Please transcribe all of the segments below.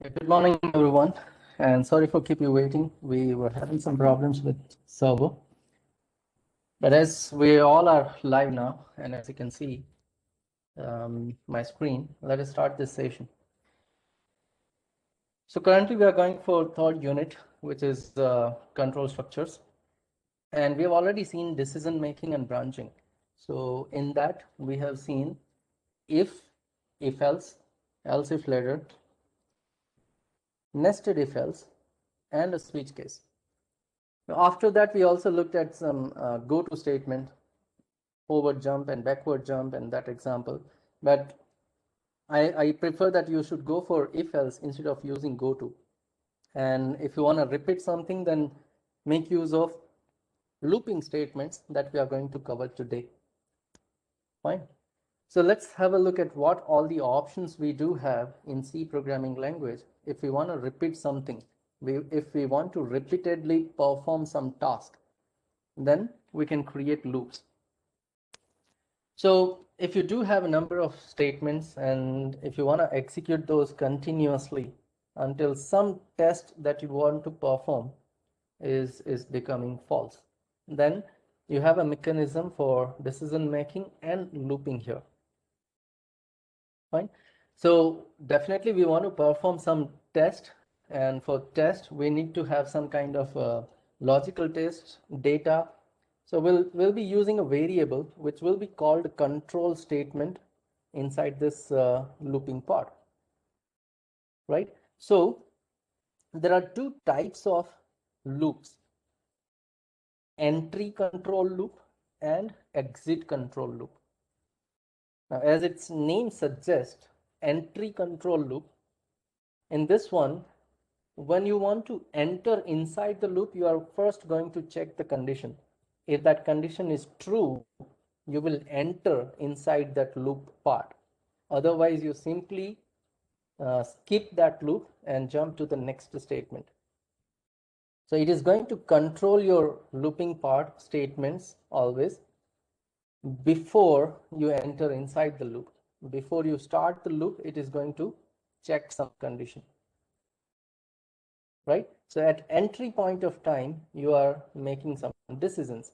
Good morning, everyone, and sorry for keep you waiting. We were having some problems with server, but as we all are live now, and as you can see my screen, let us start this session. So currently we are going for third unit, which is control structures, and we have already seen decision making and branching. So in that we have seen if else, else if later, nested if else, and a switch case. After that, we also looked at some go-to statement, forward jump and backward jump, and that example. But I prefer that you should go for if else instead of using go-to. And if you want to repeat something, then make use of looping statements that we are going to cover today. Fine. So let's have a look at what all the options we do have in C programming language. If we want to repeat something, if we want to repeatedly perform some task, then we can create loops. So if you do have a number of statements and if you want to execute those continuously until some test that you want to perform is becoming false, then you have a mechanism for decision making and looping here. Fine. So definitely we want to perform some test, and for test we need to have some kind of logical test data. So we'll be using a variable which will be called control statement inside this looping part, right? So there are two types of loops: entry control loop and exit control loop. Now, as its name suggests, entry control loop, in this one, when you want to enter inside the loop, you are first going to check the condition. If that condition is true, you will enter inside that loop part. Otherwise, you simply skip that loop and jump to the next statement. So it is going to control your looping part statements always before you enter inside the loop. Before you start the loop, it is going to check some condition, right? So at entry point of time, you are making some decisions.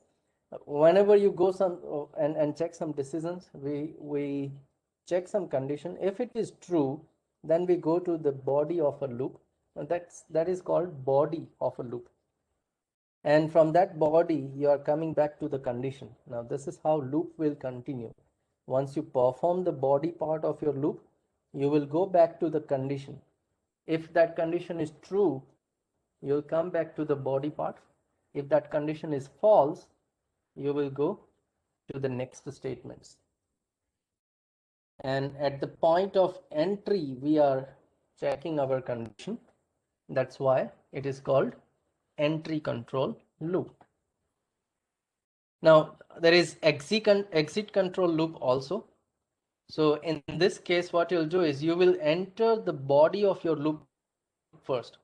Whenever you go some and check some decisions, we check some condition. If it is true, then we go to the body of a loop. That is called body of a loop. And from that body, you are coming back to the condition. Now, this is how loop will continue. Once you perform the body part of your loop, you will go back to the condition. If that condition is true, you'll come back to the body part. If that condition is false, you will go to the next statements. And at the point of entry, we are checking our condition. That's why it is called entry control loop. Now, there is exit control loop also. So in this case, what you'll do is you will enter the body of your loop first.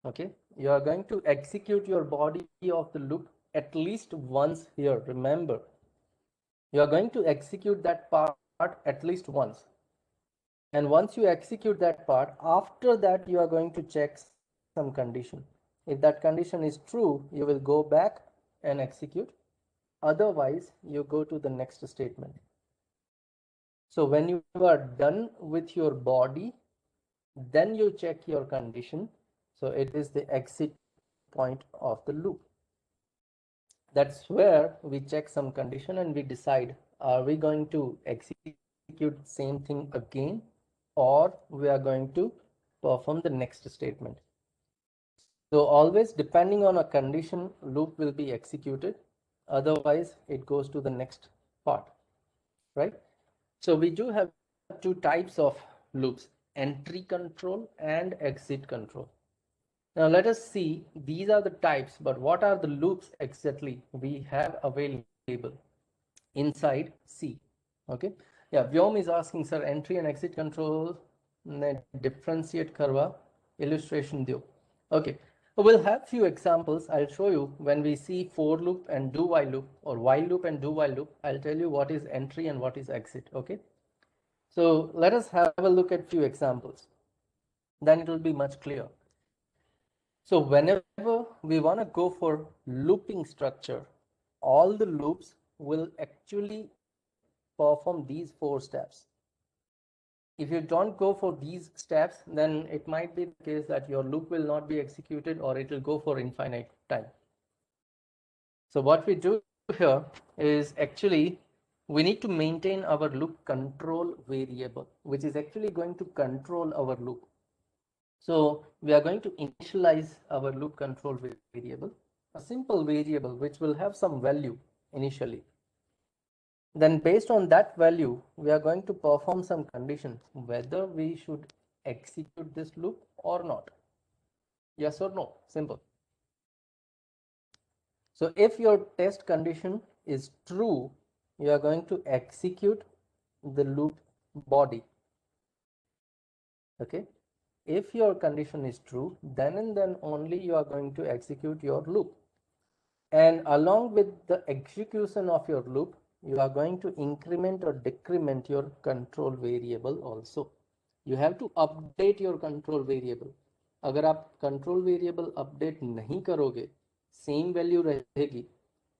Okay, you are going to execute your body of the loop at least once here. Remember, you are going to execute that part at least once. And once you execute that part, after that, you are going to check some condition. If that condition is true, you will go back and execute. Otherwise, you go to the next statement. So when you are done with your body, then you check your condition. So it is the exit point of the loop. That's where we check some condition and we decide, are we going to execute same thing again, or we are going to perform the next statement. So always depending on a condition, loop will be executed. Otherwise, it goes to the next part, right? So we do have two types of loops: entry control and exit control. Now let us see, these are the types, but what are the loops exactly we have available inside C? Okay. Yeah, Vyom is asking, sir, entry and exit control differentiate karwa illustration do. Okay. We'll have few examples. I'll show you when we see for loop and do while loop, or while loop and do while loop. I'll tell you what is entry and what is exit. Okay. So let us have a look at few examples. then it will be much clearer. So whenever we want to go for looping structure, all the loops will actually perform these 4 steps. If you don't go for these steps, then it might be the case that your loop will not be executed or it will go for infinite time. So what we do here is actually we need to maintain our loop control variable, which is actually going to control our loop. So we are going to initialize our loop control variable, a simple variable which will have some value initially. Then based on that value, we are going to perform some conditions, whether we should execute this loop or not. Yes or no, simple. So if your test condition is true, you are going to execute the loop body. Okay. If your condition is true, then and then only you are going to execute your loop. And along with the execution of your loop, you are going to increment or decrement your control variable also. You have to update your control variable. अगर आप control variable update नहीं करोगे, same value रहेगी,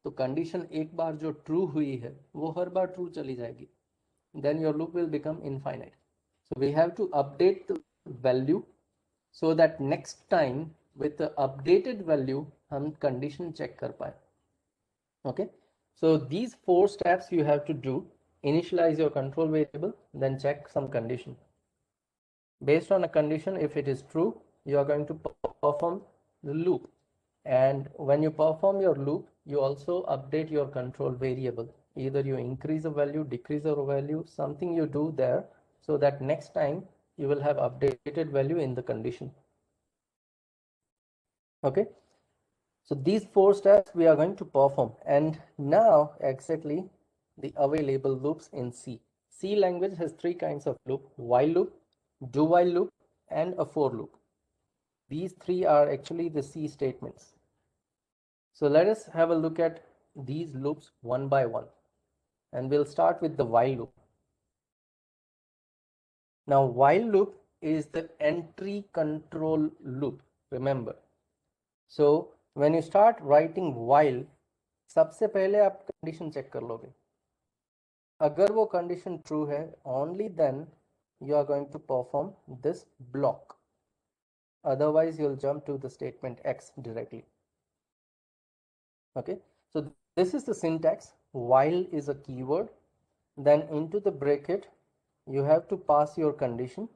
तो condition एक बार जो true हुई है, वो हर बार true चली जाएगी. Then your loop will become infinite. So we have to update the value so that next time with the updated value हम condition check कर पाए. Okay, so these 4 steps you have to do: initialize your control variable, then check some condition. Based on a condition, if it is true, you are going to perform the loop. And when you perform your loop, you also update your control variable. Either you increase a value, decrease a value, something you do there, so that next time you will have updated value in the condition. Okay, so these 4 steps we are going to perform. And now exactly the available loops in C. C language has 3 kinds of loop: while loop, do while loop, and a for loop. These 3 are actually the C statements. So let us have a look at these loops one by one, and we'll start with the while loop. Now while loop is the entry control loop, remember. So when you start writing while, सबसे पहले आप condition check कर लोगे. अगर वो condition true है, only then you are going to perform this block. Otherwise you'll jump to the statement X directly. Okay, so this is the syntax. While is a keyword, then into the bracket you have to pass your condition.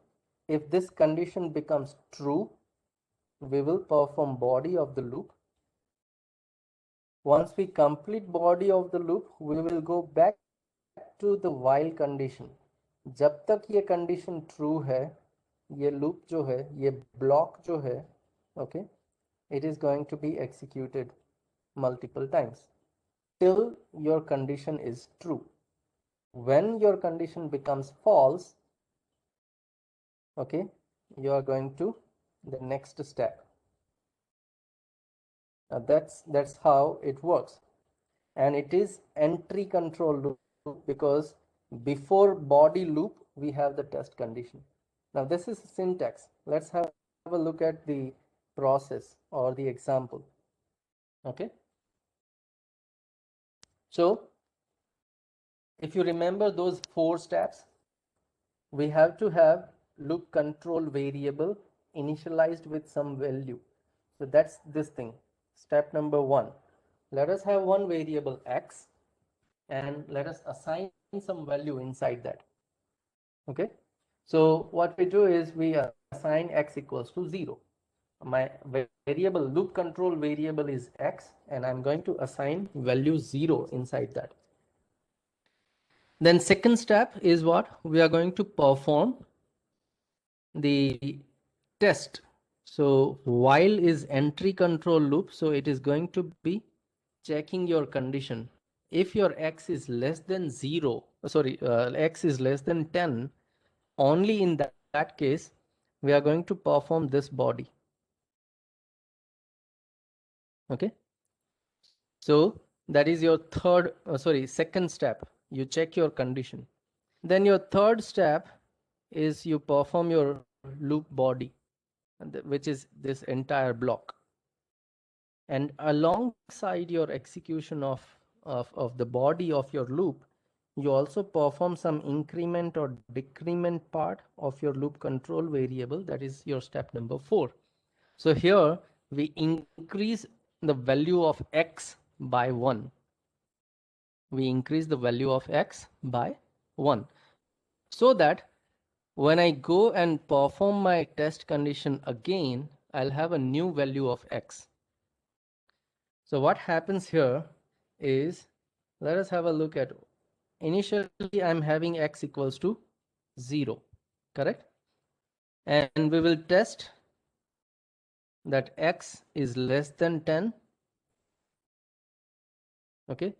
If this condition becomes true, we will perform body of the loop. Once we complete body of the loop, we will go back to the while condition. जब तक ये condition true है, ये loop जो है, ये block जो है, okay, it is going to be executed multiple times till your condition is true. When your condition becomes false, okay, you are going to the next step. Now that's how it works, and it is entry control loop because before body loop we have the test condition. Now this is syntax. Let's have a look at the process or the example. Okay, so if you remember those 4 steps, we have to have loop control variable initialized with some value. So that's this thing. Step number 1. Let us have one variable X and let us assign some value inside that. Okay, so what we do is we assign X equals to 0. My variable loop control variable is X, and I'm going to assign value 0 inside that. Then second step is what? We are going to perform the test. So while is entry control loop, so it is going to be checking your condition. If your X is less than 0, X is less than 10, only in that case, we are going to perform this body. Okay. So that is your second step. You check your condition. Then your third step is you perform your loop body. which is this entire block. And alongside your execution of the body of your loop, you also perform some increment or decrement part of your loop control variable. That is your step number 4. So here we increase the value of x by 1. We increase the value of x by 1, so that when I go and perform my test condition again, I'll have a new value of x. So what happens here is, let us have a look at, initially I'm having x equals to 0, correct? And we will test that x is less than 10. Okay,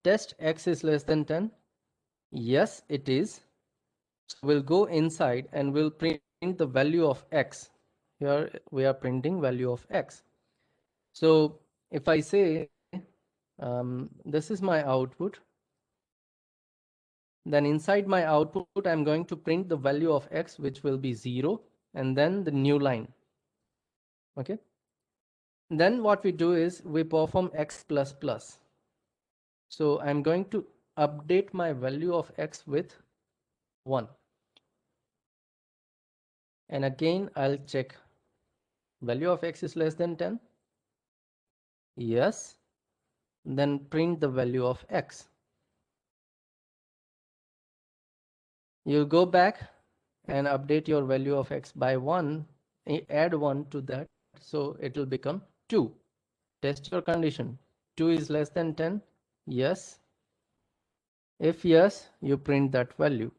test x is less than 10. Yes, it is. So we'll go inside and we'll print the value of x. Here we are printing value of x. So if I say this is my output, then inside my output I'm going to print the value of x, which will be 0, and then the new line. Okay, then what we do is we perform x plus plus. So I'm going to update my value of x with 1, and again I'll check value of x is less than 10. Yes, then print the value of x. You go back and update your value of x by 1, add 1 to that, so it will become 2. Test your condition. 2 is less than 10. Yes. If yes, you print that value.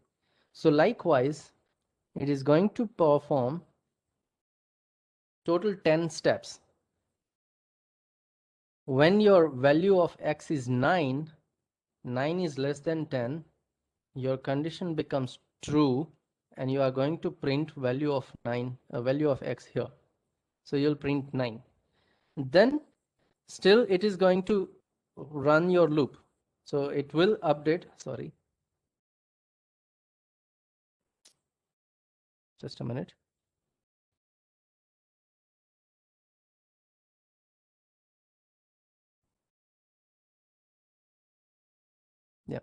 So likewise, it is going to perform total 10 steps. When your value of x is 9, 9 is less than 10, your condition becomes true, and you are going to print value of 9, value of x here. So you'll print 9. Then still it is going to run your loop. So it will update, sorry, just a minute. Yeah,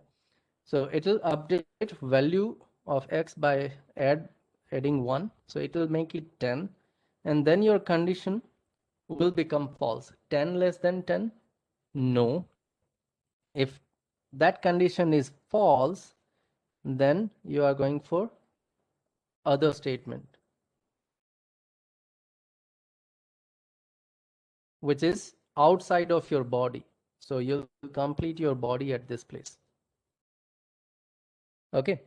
so it will update value of x by adding 1. So it will make it 10, and then your condition will become false. 10 less than 10? No. If that condition is false, then you are going for other statement, which is outside of your body. So you'll complete your body at this place. Okay.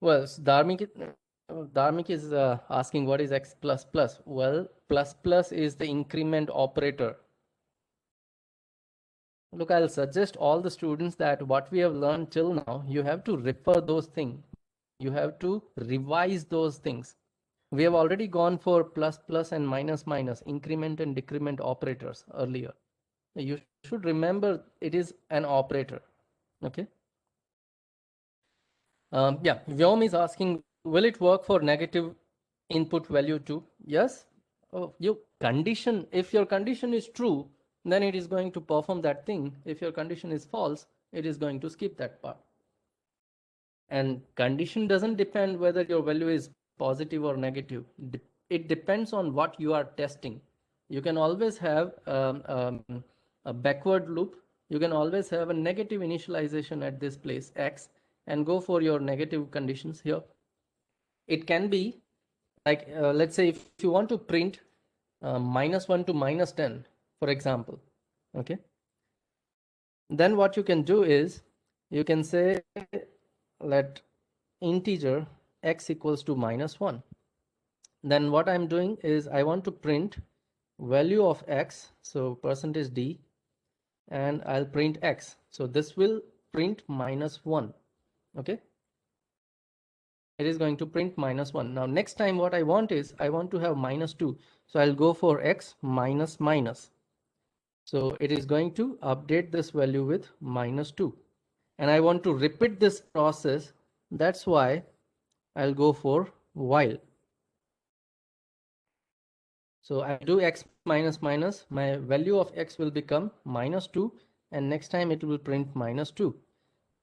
Well, so Dharmik is asking what is x plus plus. Well, plus plus is the increment operator. Look, I'll suggest all the students that what we have learned till now, you have to refer those things. You have to revise those things. We have already gone for plus plus and minus minus, increment and decrement operators earlier. You should remember it is an operator. Okay. Yeah, Vyom is asking, will it work for negative input value too? Yes. Oh, if your condition is true, then it is going to perform that thing. If your condition is false, it is going to skip that part. And condition doesn't depend whether your value is positive or negative. It depends on what you are testing. You can always have a backward loop. You can always have a negative initialization at this place, x, and go for your negative conditions here. It can be like, let's say if you want to print -1 to -10, for example, okay, then what you can do is you can say let integer x equals to -1. Then what I'm doing is I want to print value of x, so %d, and I'll print x. So this will print -1. Okay, it is going to print -1. Now next time what I want is I want to have -2, so I'll go for x minus minus. So it is going to update this value with -2, and I want to repeat this process. That's why I'll go for while. So I do x minus minus, my value of x will become -2, and next time it will print -2.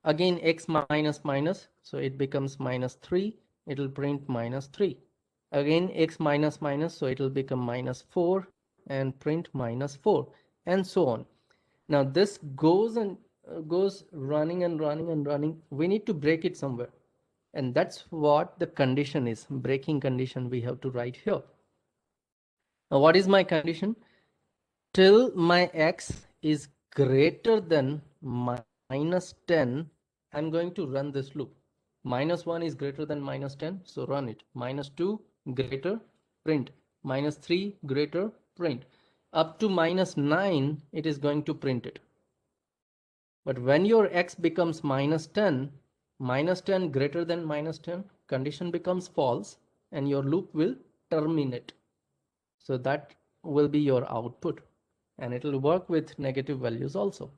Again x minus minus, so it becomes -3, it will print -3. Again x minus minus, so it will become -4 and print -4, and so on. Now this goes and goes running and running and running. We need to break it somewhere, and that's what the condition is. Breaking condition we have to write here. Now what is my condition? Till my x is greater than -10, I'm going to run this loop. -1 is greater than -10, so run it. -2 greater, print. -3 greater, print. Up to -9, it is going to print it. But when your x becomes -10, -10 greater than -10, condition becomes false and your loop will terminate. So that will be your output, and it will work with negative values also.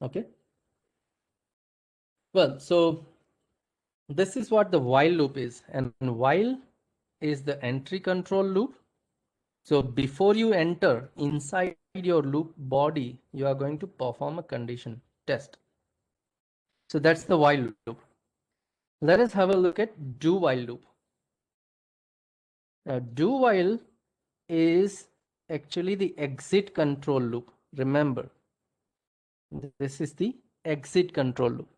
Okay. Well, so this is what the while loop is, and while is the entry control loop. So before you enter inside your loop body, you are going to perform a condition test. So that's the while loop. Let us have a look at do while loop. Now, do while is actually the exit control loop. Remember, this is the exit control loop.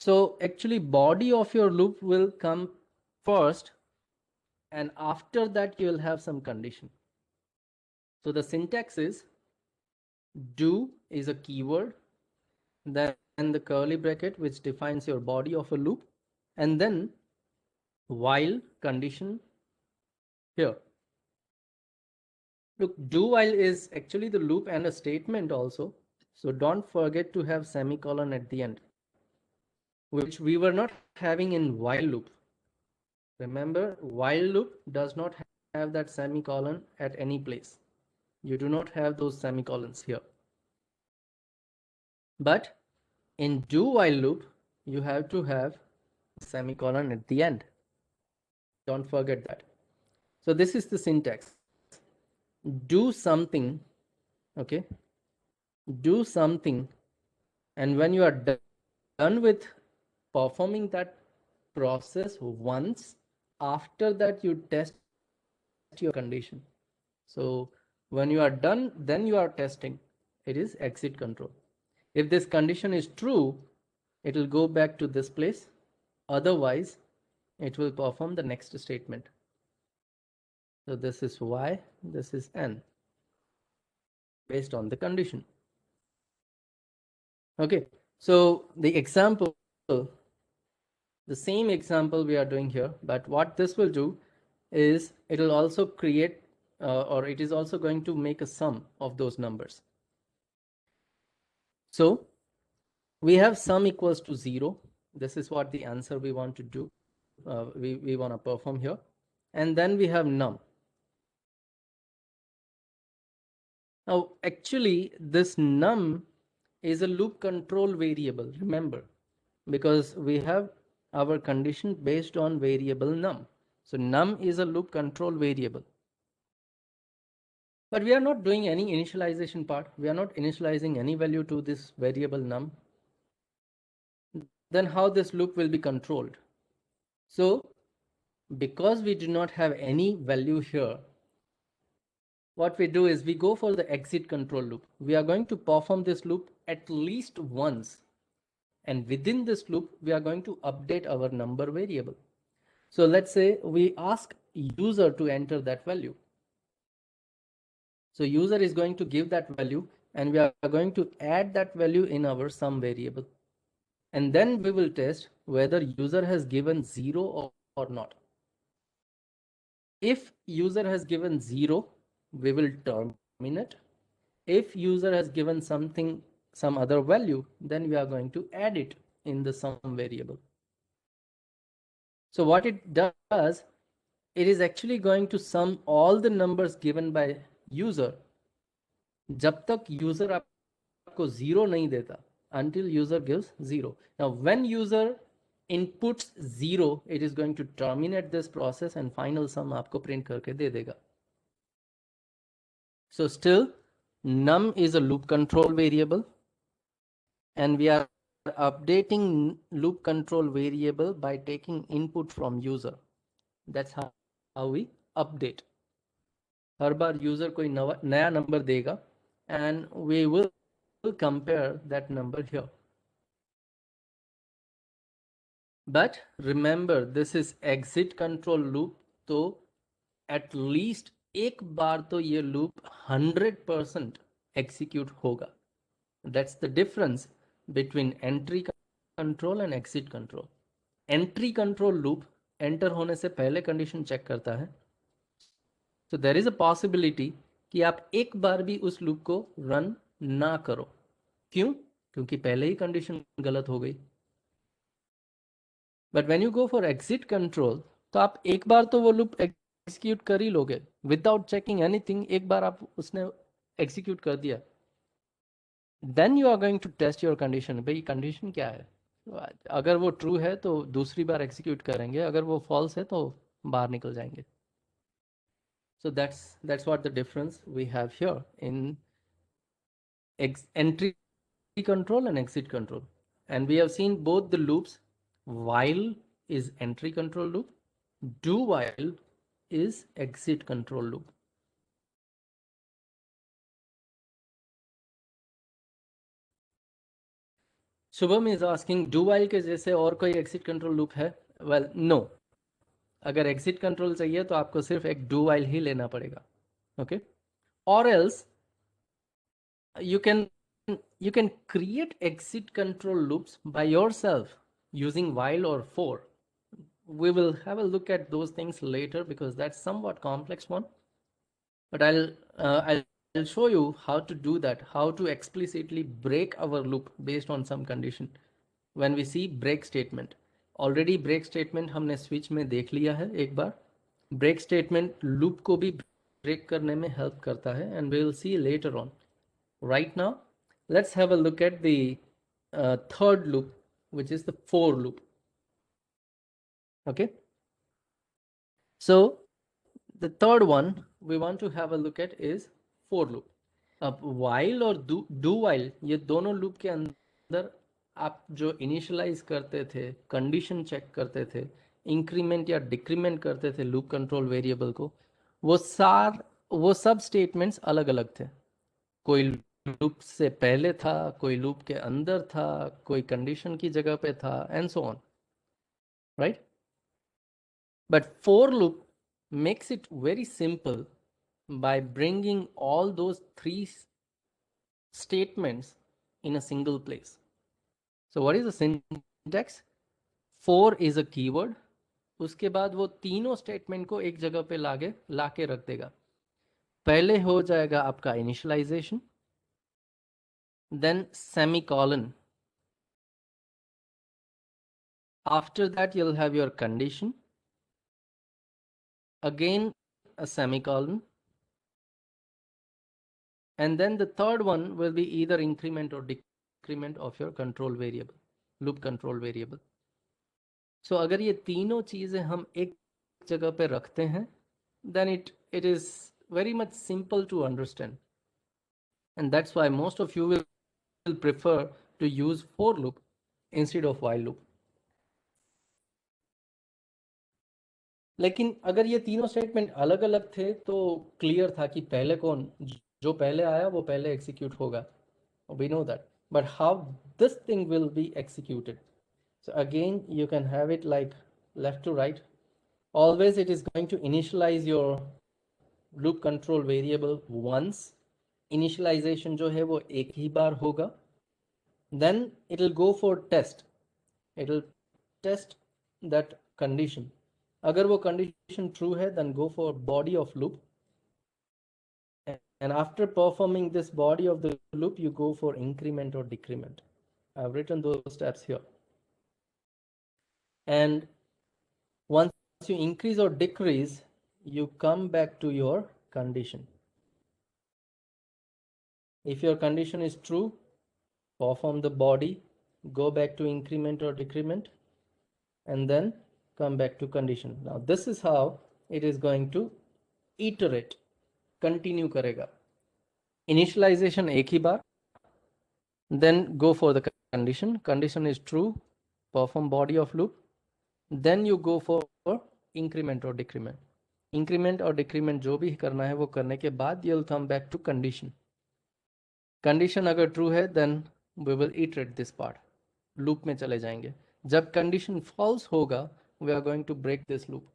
So actually body of your loop will come first, and after that you will have some condition. So the syntax is do is a keyword, then the curly bracket which defines your body of a loop, and then while condition here. Look, do while is actually the loop and a statement also. So don't forget to have semicolon at the end, which we were not having in while loop. Remember, while loop does not have that semicolon at any place. You do not have those semicolons here. But in do while loop, you have to have semicolon at the end. Don't forget that. So this is the syntax. Do something, okay? Do something, and when you are done with performing that process once, after that you test your condition. So when you are done, then you are testing. It is exit control. If this condition is true, it will go back to this place. Otherwise, it will perform the next statement. So this is y, this is n, based on the condition. Okay, so the example, the same example we are doing here, but what this will do is it will also create or it is also going to make a sum of those numbers. So we have sum equals to 0. This is what the answer we want to do. We want to perform here. And then we have num. Now, actually, this num is a loop control variable, remember, because we have our condition based on variable num. So num is a loop control variable. But we are not doing any initialization part. We are not initializing any value to this variable num. Then how this loop will be controlled? So because we do not have any value here, what we do is we go for the exit control loop. We are going to perform this loop at least once. And within this loop, we are going to update our number variable. So let's say we ask user to enter that value. So user is going to give that value, and we are going to add that value in our sum variable. And then we will test whether user has given 0 or not. If user has given 0, we will terminate. If user has given some other value, then we are going to add it in the sum variable. So what it does, it is actually going to sum all the numbers given by user जब तक user आपको 0 नहीं देता, until user gives 0. Now when user inputs 0, it is going to terminate this process and final sum आपको print करके दे देगा. So still num is a loop control variable, and we are updating loop control variable by taking input from user. That's how we update. Her bar user कोई नया number देगा and we will compare that number here. But remember, this is exit control loop, तो at least एक बार तो ये loop 100% execute होगा. That's the difference between entry control and exit control. Entry control loop enter होने से पहले condition check करता है. So there is a possibility कि आप एक बार भी उस loop को run ना करो. क्यों? क्योंकि पहले ही condition गलत हो गई. But when you go for exit control, तो आप एक बार तो वो loop execute कर ही लोगे without checking anything. एक बार आप उसने execute कर दिया. Then you are going to test your condition. भाई condition क्या है? अगर वो true है तो दूसरी बार execute करेंगे, अगर वो false है तो बाहर निकल जाएंगे. So that's what the difference we have here in entry control and exit control. And we have seen both the loops. While is entry control loop, do while is exit control loop. Shubham is asking, do while के जैसे और कोई exit control loop है? Well, no. अगर exit control चाहिए तो आपको सिर्फ एक do while ही लेना पड़ेगा. Okay? Or else you can create exit control loops by yourself using while or for. We will have a look at those things later because that's somewhat complex one. But I'll show you how to do that, how to explicitly break our loop based on some condition. When we see break statement, already break statement हमने switch में देख लिया है एक बार. Break statement loop को भी break करने में help करता है, and we'll see later on. Right now, let's have a look at the third loop, which is the for loop. Okay. So the third one we want to have a look at is for loop. अब while और do while ये दोनों loop के अंदर आप जो initialise करते थे, कंडीशन चेक करते थे, इंक्रीमेंट या डिक्रीमेंट करते थे लूप कंट्रोल वेरिएबल को, वो सब स्टेटमेंट्स अलग अलग थे. कोई लूप से पहले था, कोई लूप के अंदर था, कोई कंडीशन की जगह पे था, and so on, right. But for loop makes it very simple by bringing all those three statements in a single place. So what is the syntax? For is a keyword. उसके बाद वो तीनों statement को एक जगह पे लाके रख देगा. पहले हो जाएगा आपका initialisation, then semicolon. After that you'll have your condition, again a semicolon, and then the third one will be either increment or decrement of your control variable, loop control variable. So अगर ये तीनों चीजें हम एक जगह पे रखते हैं, then it is very much simple to understand, and that's why most of you will prefer to use for loop instead of while loop. लेकिन अगर ये तीनों स्टेटमेंट अलग अलग थे तो क्लियर था कि पहले कौन, जो पहले आया वो पहले एग्जीक्यूट होगा. We know that, but how this thing will be executed? So again you can have it like left to right. Always it is going to initialize your loop control variable once. Initialization जो है वो एक ही बार होगा. Then it will go for test. It will test that condition. अगर वो condition true है, then go for body of loop. And after performing this body of the loop, you go for increment or decrement. I've written those steps here. And once you increase or decrease, you come back to your condition. If your condition is true, perform the body, go back to increment or decrement, and then come back to condition. Now this is how it is going to iterate, continue करेगा. Initialization एक ही बार, then go for the condition is true, perform body of loop, then you go for increment or decrement. Increment or decrement जो भी करना है वो करने के बाद you'll come back to condition. Condition अगर true है then we will iterate this part. Loop में चले जाएंगे. जब condition false होगा we are going to break this loop.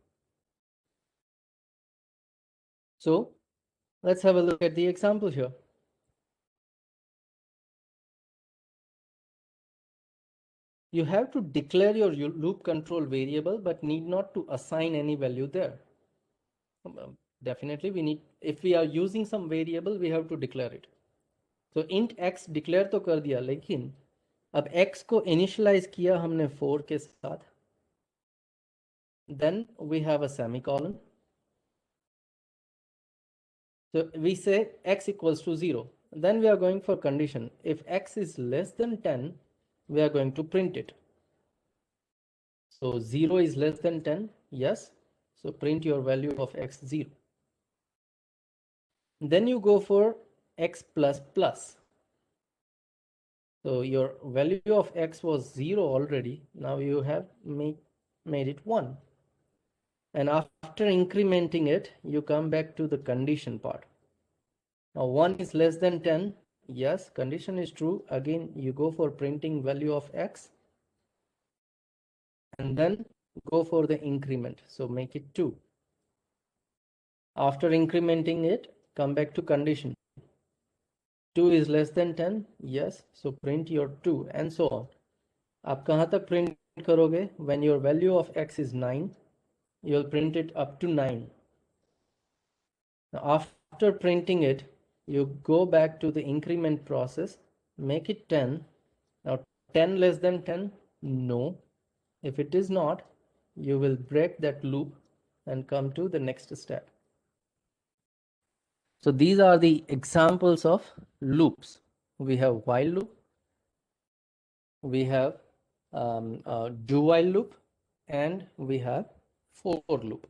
So let's have a look at the example here. You have to declare your loop control variable but need not to assign any value there. Definitely we need, if we are using some variable we have to declare it. So int x declare तो कर दिया, लेकिन अब x को initialize किया हमने 4 के साथ. Then we have a semicolon. So we say x equals to 0. Then we are going for condition. If x is less than 10, we are going to print it. So 0 is less than 10, yes. So print your value of x 0. Then you go for x plus plus. So your value of x was 0 already. Now you have made it 1. And after incrementing it, you come back to the condition part. Now 1 is less than 10. Yes, condition is true. Again, you go for printing value of x. And then go for the increment. So make it 2. After incrementing it, come back to condition. 2 is less than 10. Yes, so print your 2 and so on. आप कहाँ तक print करोगे? When your value of x is 9, you'll print it up to 9. Now after printing it, you go back to the increment process, make it 10. Now 10 less than 10? No. If it is not, you will break that loop and come to the next step. So these are the examples of loops. We have while loop, we have do while loop, and we have for loop.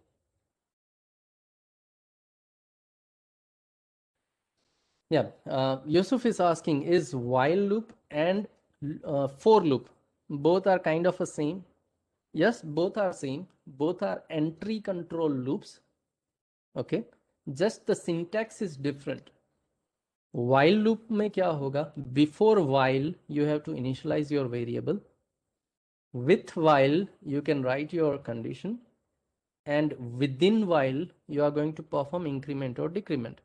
Yeah, Yusuf is asking, is while loop and for loop both are kind of the same? Yes, both are same. Both are entry control loops. Okay, just the syntax is different. While loop में क्या होगा? Before while you have to initialize your variable. With while you can write your condition, and within while you are going to perform increment or decrement.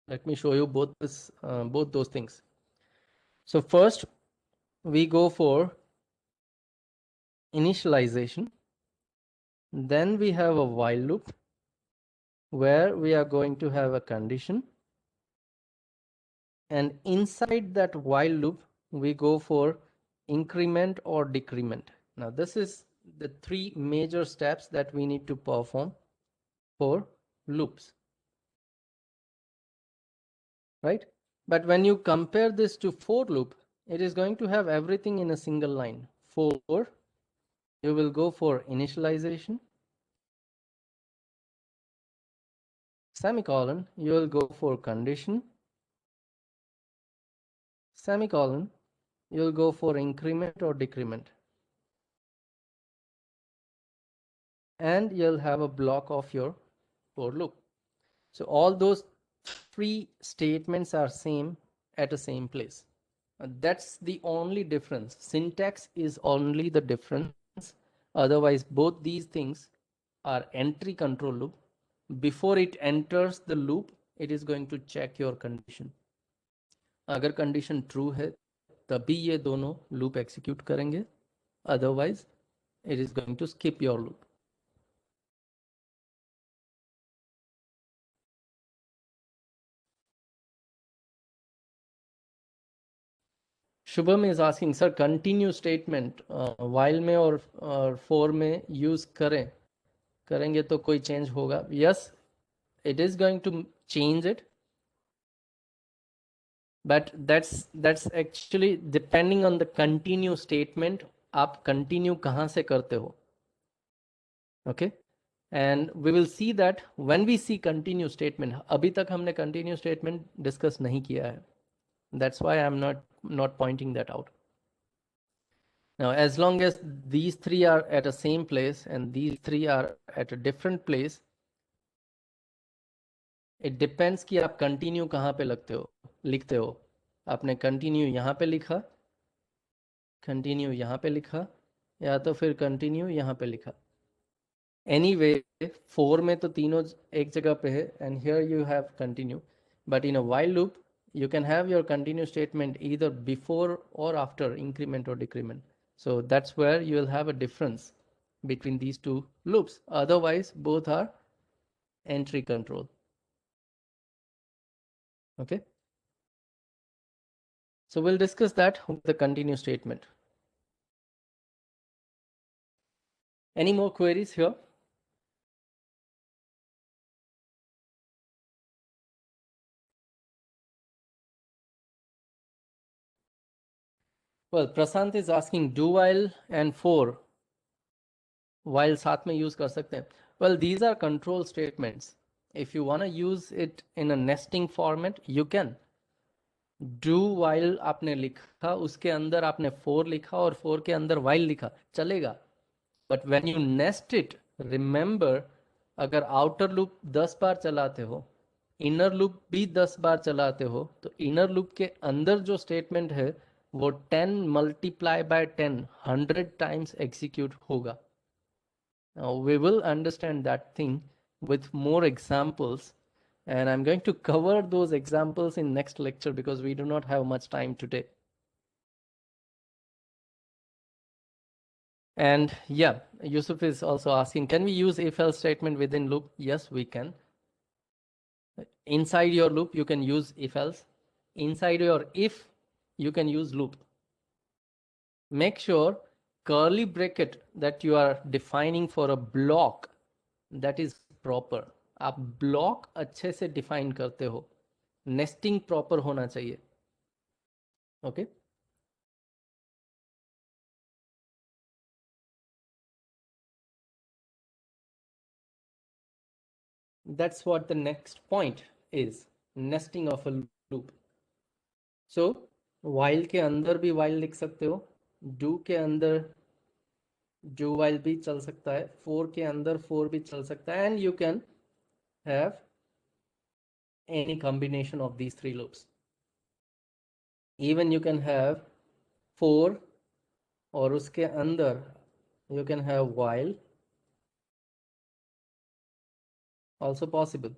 Let me show you both those things. So first we go for initialization. Then we have a while loop where we are going to have a condition, and inside that while loop we go for increment or decrement. Now this is the 3 major steps that we need to perform for loops, right? But when you compare this to for loop, it is going to have everything in a single line. For, you will go for initialization, semicolon, you will go for condition, semicolon, you will go for increment or decrement, and you'll have a block of your for loop. So all those 3 statements are same at the same place. That's the only difference. Syntax is only the difference. Otherwise, both these things are entry control loop. Before it enters the loop, it is going to check your condition. अगर condition true है, तभी ये दोनों loop execute करेंगे. Otherwise, it is going to skip your loop. Shubham is asking, sir, continue statement while में और for में use करेंगे तो कोई change होगा? Yes, it is going to change it, but that's actually depending on the continue statement. आप continue कहाँ से करते हो? Okay, and we will see that when we see continue statement, अभी तक हमने continue statement discuss नहीं किया है. That's why I'm not pointing that out. Now, as long as these three are at the same place and these three are at a different place, it depends कि आप continue कहाँ पे लिखते हो. आपने continue यहाँ पे लिखा, continue यहाँ पे लिखा, या तो फिर continue यहाँ पे लिखा. Anyway, 4 में तो तीनों एक जगह पे है, and here you have continue. But in a while loop, you can have your continue statement either before or after increment or decrement. So that's where you will have a difference between these two loops. Otherwise, both are entry control. Okay. So we'll discuss that with the continue statement. Any more queries here? Well, Prasant is asking, do while and for while साथ में use कर सकते हैं. Well, these are control statements. If you want to use it in a nesting format, you can. Do while आपने लिखा, उसके अंदर आपने for लिखा और for के अंदर while लिखा, चलेगा. But when you nest it, remember, अगर outer loop 10 बार चलाते हो, inner loop भी 10 बार चलाते हो, तो inner loop के अंदर जो statement है वो 10 multiply by 10 100 times execute होगा. Now we will understand that thing with more examples, and I'm going to cover those examples in next lecture because we do not have much time today. And yeah, Yusuf is also asking, can we use if-else statement within loop? Yes, we can. Inside your loop, you can use if-else. Inside your if, you can use loop. Make sure curly bracket that you are defining for a block, that is proper. आप block अच्छे से define करते हो. Nesting proper होना चाहिए. Okay. That's what the next point is, nesting of a loop. So while के अंदर भी while लिख सकते हो, do के अंदर do while भी चल सकता है, for के अंदर for भी चल सकता है, and you can have any combination of these three loops. Even you can have for और उसके अंदर you can have while, also possible,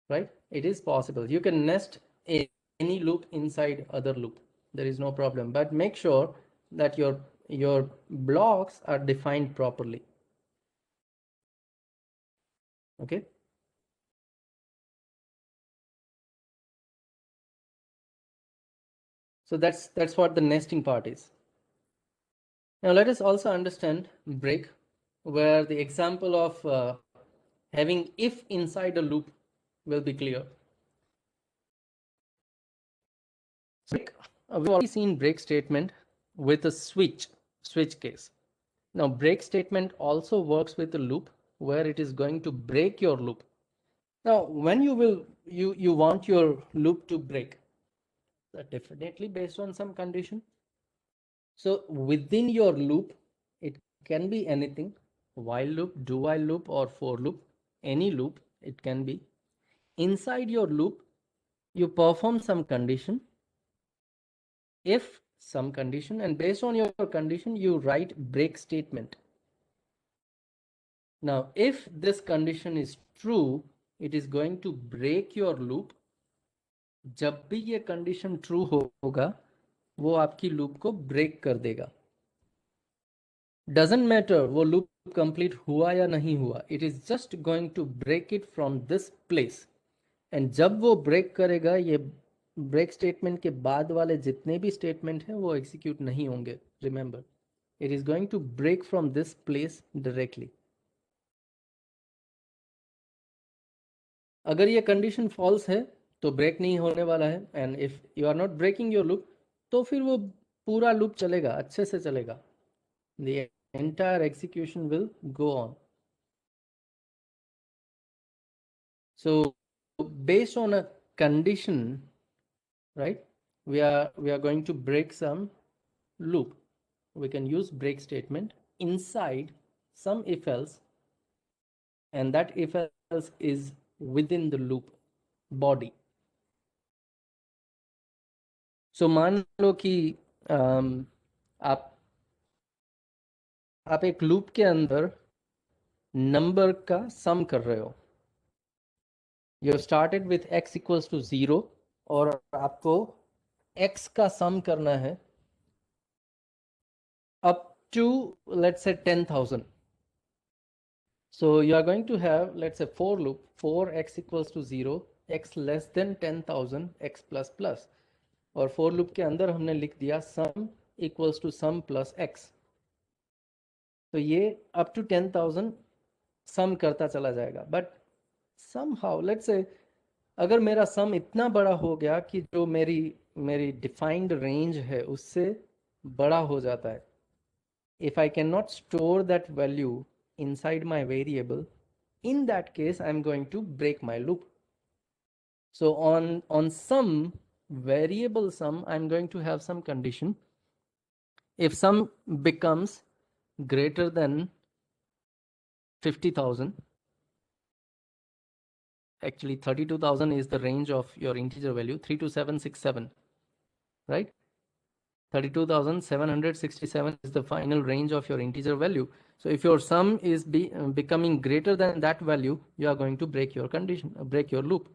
right? It is possible. You can nest any loop inside other loop. There is no problem, but make sure that your blocks are defined properly. Okay. So that's what the nesting part is. Now let us also understand break, where the example of having if inside a loop will be clear. We've already seen break statement with a switch case. Now break statement also works with a loop where it is going to break your loop. Now when you want your loop to break, definitely based on some condition. So within your loop, it can be anything, while loop, do while loop, or for loop, any loop it can be. Inside your loop, you perform some condition, if some condition, and based on your condition, you write break statement. Now, if this condition is true, it is going to break your loop. जब भी ये condition true होगा, वो आपकी loop को break कर देगा. Doesn't matter वो loop complete हुआ या नहीं हुआ, it is just going to break it from this place. And जब वो break करेगा, ये break statement के बाद वाले जितने भी statement हैं वो execute नहीं होंगे. Remember, it is going to break from this place directly. अगर ये condition false है तो break नहीं होने वाला है, and if you are not breaking your loop तो फिर वो पूरा loop चलेगा, अच्छे से चलेगा. The entire execution will go on. So based on a condition, right, we are going to break some loop. We can use break statement inside some if else, and that if else is within the loop body. So मान लो कि आप एक loop के अंदर number का सम कर रहे हो. You started with x equals to 0 और आपको x का सम करना है up to let's say 10,000. So you are going to have, let's say, for loop, for x equals to 0, x less than 10,000, x plus plus. और for loop के अंदर हमने लिख दिया sum equals to sum plus x. तो ये up to 10,000 sum करता चला जाएगा. But somehow let's say अगर मेरा sum इतना बड़ा हो गया कि जो मेरी defined range है उससे बड़ा हो जाता है. If I cannot store that value inside my variable, in that case I'm going to break my loop. So on some variable sum, I'm going to have some condition. If sum becomes greater than 50,000, actually 32,000 is the range of your integer value, 32767, right? 32,767 is the final range of your integer value. So if your sum is becoming greater than that value, you are going to break your condition, break your loop.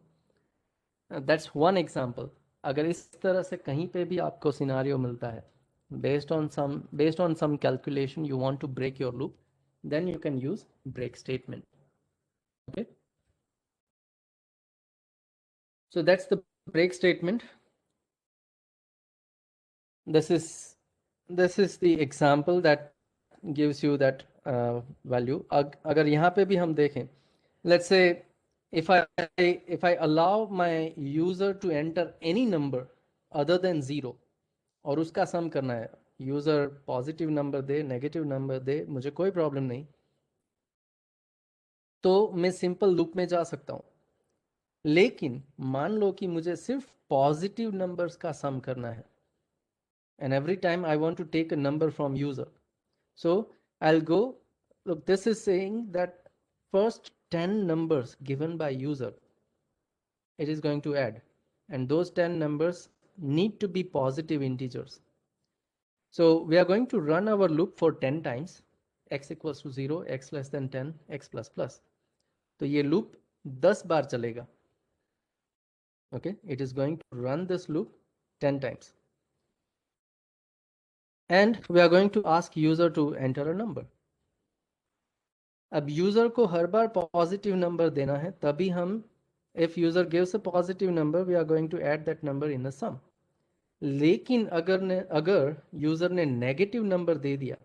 That's one example. अगर इस तरह से कहीं पे भी आपको scenario मिलता है, based on some calculation you want to break your loop, then you can use break statement. Okay. So that's the break statement. This is the example that gives you that value. अगर यहाँ पे भी हम देखें, let's say if I allow my user to enter any number other than 0 और उसका सम करना है, यूज़र पॉजिटिव नंबर दे, नेगेटिव नंबर दे, मुझे कोई प्रॉब्लम नहीं, तो मैं सिंपल लूप में जा सकता हूँ. लेकिन मान लो कि मुझे सिर्फ पॉजिटिव नंबर्स का सम करना है, and every time I want to take a number from user, so I'll go, look, this is saying that first 10 numbers given by user it is going to add, and those 10 numbers need to be positive integers. So we are going to run our loop for 10 times, x equals to 0, x less than 10, x plus plus. तो ये loop 10 बार चलेगा. Okay, it is going to run this loop 10 times. And we are going to ask user to enter a number. अब user को हर बार positive number देना है, तभी हम, if user gives a positive number, we are going to add that number in the sum. लेकिन अगर user ने negative number दे दिया,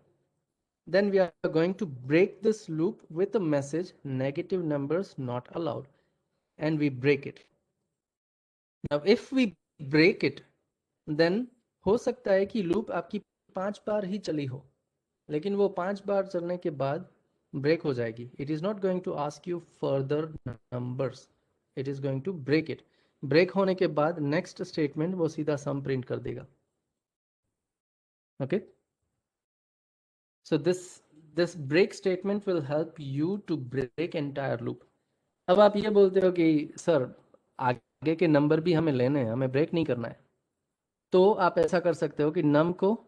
then we are going to break this loop with a message negative numbers not allowed, and we break it. Now if we break it, then हो सकता है कि loop आपकी 5 बार ही चली हो, लेकिन वो 5 बार चलने के बाद break हो जाएगी. It is not going to ask you further numbers, it is going to break it. break होने के बाद next statement वो सीधा sum print कर देगा. Okay, so this break statement will help you to break entire loop. अब आप ये बोलते हो कि सर आगे के नंबर भी हमें लेने हैं, हमें ब्रेक नहीं करना है, तो आप ऐसा कर सकते हो कि num को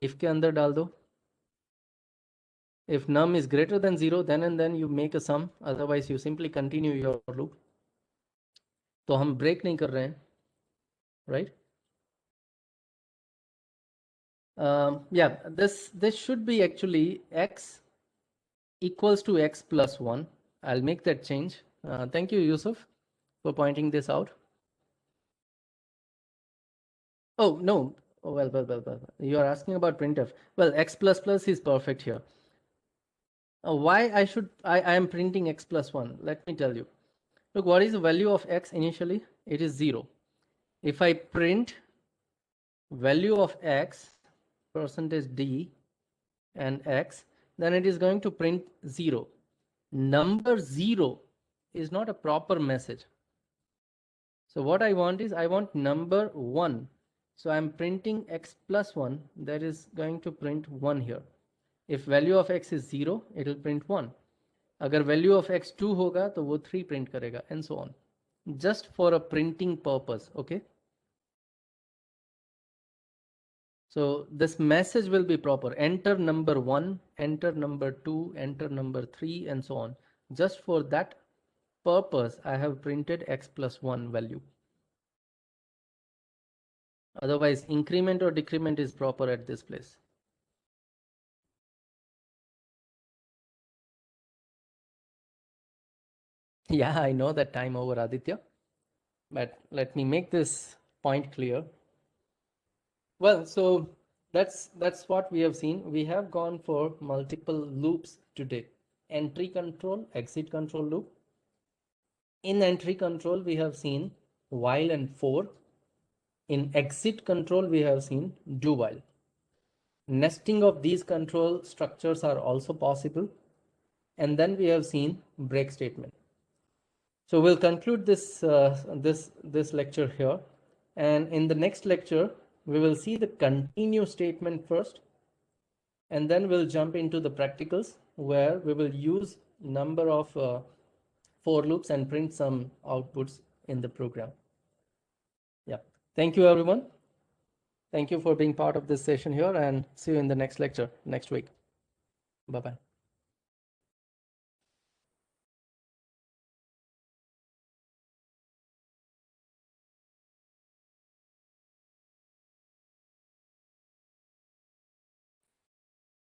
if के अंदर डाल दो. If num is greater than 0, then and then you make a sum, otherwise you simply continue your loop. तो हम ब्रेक नहीं कर रहे हैं, right? Yeah, this should be actually x equals to x plus 1. I'll make that change. Thank you, Yusuf, for pointing this out. Oh, no. Oh, well. You are asking about printf. Well, x plus plus is perfect here. Why I am printing x plus 1? Let me tell you. Look, what is the value of x initially? It is 0. If I print value of x percentage d and x, then it is going to print 0. Number 0 is not a proper message. So what I want is I want number 1. So I'm printing x plus 1, that is going to print 1 here. If value of x is 0, it will print 1. अगर value of x 2 होगा तो वो 3 print करेगा, and so on. Just for a printing purpose, okay? So this message will be proper. Enter number 1, enter number 2, enter number 3, and so on. Just for that purpose, I have printed x plus 1 value. Otherwise, increment or decrement is proper at this place. Yeah, I know that time over, Aditya. But let me make this point clear. Well, so that's what we have seen. We have gone for multiple loops today. Entry control, exit control loop. In entry control, we have seen while and for. In exit control, we have seen do while. Nesting of these control structures are also possible. And then we have seen break statement. So we'll conclude this lecture here. And in the next lecture, we will see the continue statement first. And then we'll jump into the practicals where we will use number of for loops and print some outputs in the program. Yeah. Thank you, everyone. Thank you for being part of this session here, and see you in the next lecture next week. Bye-bye.